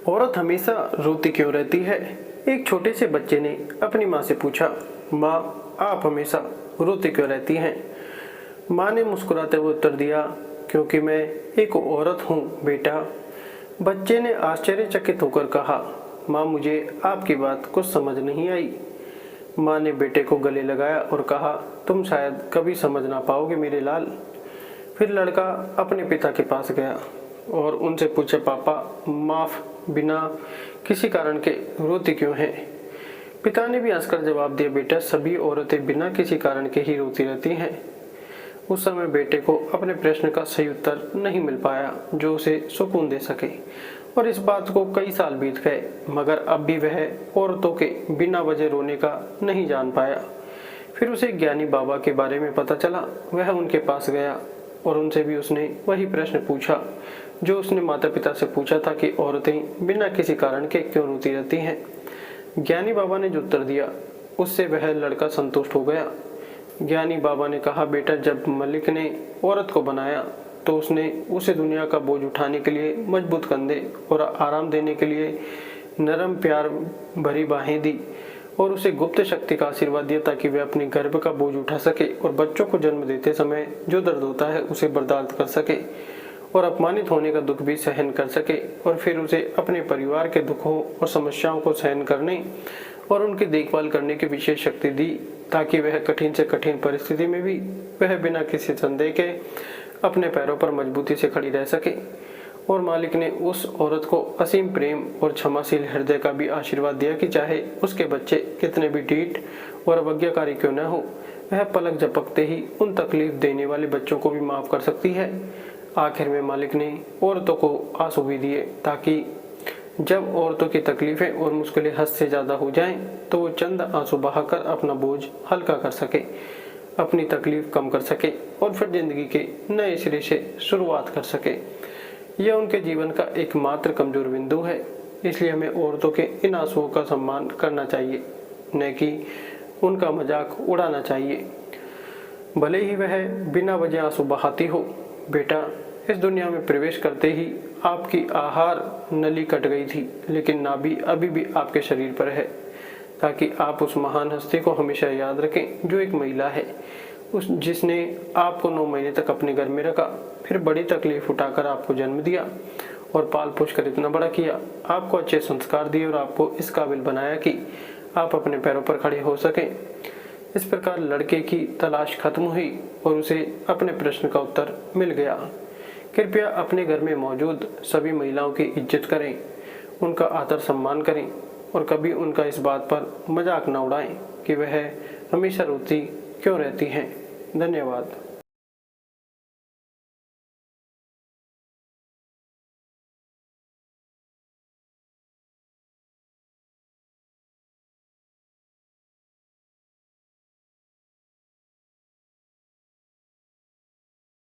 औरत हमेशा रोती क्यों रहती है? एक छोटे से बच्चे ने अपनी माँ से पूछा, माँ, आप हमेशा रोती क्यों रहती हैं? माँ ने मुस्कुराते हुए उत्तर दिया, क्योंकि मैं एक औरत हूँ बेटा। बच्चे ने आश्चर्यचकित होकर कहा, माँ, मुझे आपकी बात कुछ समझ नहीं आई। माँ ने बेटे को गले लगाया और कहा, तुम शायद कभी समझ ना पाओगे मेरे लाल। फिर लड़का अपने पिता के पास गया और उनसे पूछा, पापा, माफ, बिना किसी कारण के रोती क्यों हैं? पिता ने भी हंसकर जवाब दिया, बेटा, सभी औरतें बिना किसी कारण के ही रोती रहती हैं। उस समय बेटे को अपने प्रश्न का सही उत्तर नहीं मिल पाया जो उसे सुकून दे सके, और इस बात को कई साल बीत गए, मगर अब भी वह औरतों के बिना वजह रोने का नहीं जान पाया। फिर उसे ज्ञानी बाबा के बारे में पता चला। वह उनके पास गया और उनसे भी उसने वही प्रश्न पूछा जो उसने माता पिता से पूछा था कि औरतें बिना किसी कारण के क्यों रोती रहती हैं। ज्ञानी बाबा ने जो उत्तर दिया उससे वह लड़का संतुष्ट हो गया। ज्ञानी बाबा ने कहा, बेटा, जब मलिक ने औरत को बनाया तो उसने उसे दुनिया का बोझ उठाने के लिए मजबूत कंधे और आराम देने के लिए नरम प्यार भरी बाहें दी और उसे गुप्त शक्ति का आशीर्वाद दिया ताकि वह अपने गर्भ का बोझ उठा सके और बच्चों को जन्म देते समय जो दर्द होता है उसे बर्दाश्त कर सके और अपमानित होने का दुख भी सहन कर सके, और फिर उसे अपने परिवार के दुखों और समस्याओं को सहन करने और उनकी देखभाल करने की विशेष शक्ति दी ताकि वह कठिन से कठिन परिस्थिति में भी वह बिना किसी संदेह के अपने पैरों पर मजबूती से खड़ी रह सके। और मालिक ने उस औरत को असीम प्रेम और क्षमाशील हृदय का भी आशीर्वाद दिया कि चाहे उसके बच्चे कितने भी ढीठ और अवज्ञाकारी क्यों न हो, वह पलक झपकते ही उन तकलीफ देने वाले बच्चों को भी माफ कर सकती है। आखिर में मालिक ने औरतों को आंसू भी दिए ताकि जब औरतों की तकलीफें और मुश्किलें हद से ज़्यादा हो जाएं तो वो चंद आंसू बहाकर अपना बोझ हल्का कर सके, अपनी तकलीफ कम कर सके और फिर जिंदगी के नए सिरे से शुरुआत कर सके। यह उनके जीवन का एकमात्र कमजोर बिंदु है, इसलिए हमें औरतों के इन आंसुओं का सम्मान करना चाहिए, न कि उनका मजाक उड़ाना चाहिए, भले ही वह बिना वजह आंसू बहाती हो। बेटा, इस दुनिया में प्रवेश करते ही आपकी आहार नली कट गई थी, लेकिन नाभि अभी भी आपके शरीर पर है, ताकि आप उस महान हस्ती को हमेशा याद रखें जो एक महिला है, जिसने आपको 9 महीने तक अपने घर में रखा, फिर बड़ी तकलीफ उठाकर आपको जन्म दिया और पाल पोष कर इतना बड़ा किया, आपको अच्छे संस्कार दिए और आपको इस काबिल बनाया कि आप अपने पैरों पर खड़े हो सकें। इस प्रकार लड़के की तलाश खत्म हुई और उसे अपने प्रश्न का उत्तर मिल गया। कृपया अपने घर में मौजूद सभी महिलाओं की इज्जत करें, उनका आदर सम्मान करें और कभी उनका इस बात पर मजाक न उड़ाएं कि वह हमेशा रोती क्यों रहती हैं। धन्यवाद।